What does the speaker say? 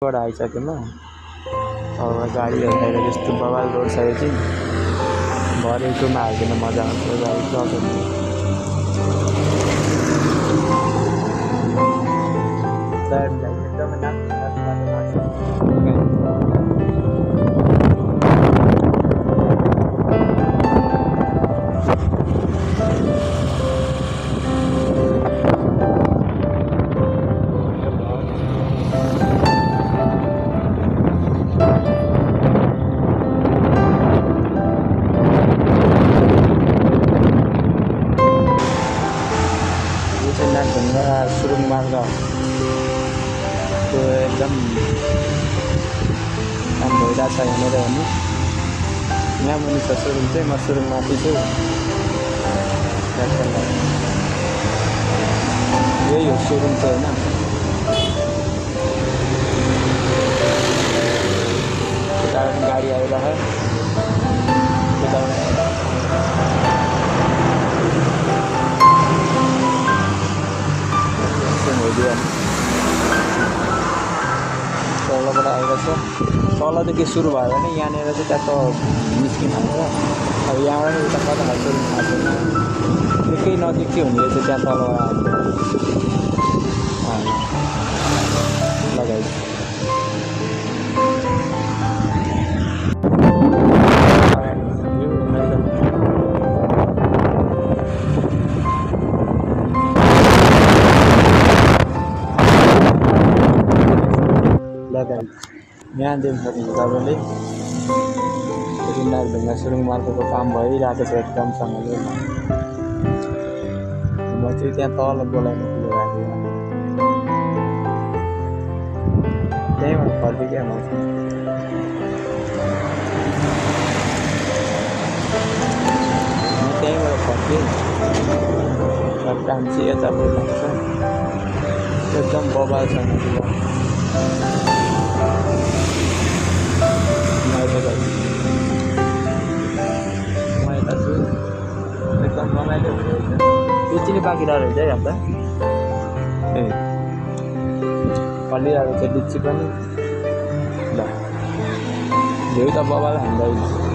बाट आइसक्यौँ अब गाडीहरू खाएर त्यस्तो बवाल रोड छ यो चाहिँ भरेकोमा हाल्दैन मजा आउँछ गाडी चलाउनु एकदमै सुरुङ मार्ग त्यो एकदम काम भइरहेको छ यहाँनिर भने यहाँ मुनि छ सुरुङ चाहिँ म सुरुङ माथि छु यही हो सुरुङ चाहिँ होइन यता गाडी आइरह्यो तलबाट आइरहेछ तलदेखि सुरु भयो भने यहाँनिर चाहिँ ट्याक्क निस्किन हाल्छ अब यहाँबाट उता कता खाल्छ थाहा छैन निकै नजिक चाहिँ हुने रहेछ त्यहाँ तलबाट लगाइ यहाँ देख्न सक्नुहुन्छ तपाईँले नागढुङ्गा सुरुङ मार्गको काम भइरहेको छ एकदमसँगले म चाहिँ त्यहाँ तल बोलाउनु पुगिरहेको त्यहीँबाट फर्केँ क्या म त्यहीँबाट फर्केँ काम चाहिँ यता पुग्छ एकदम बबाल छ एकदम रमाइलो भइरहेछ यो चाहिँ बाँकी रहेछ है अन्त ए फलिरहेको छ लिची पनि ल झ्याउ त बबाल हामीलाई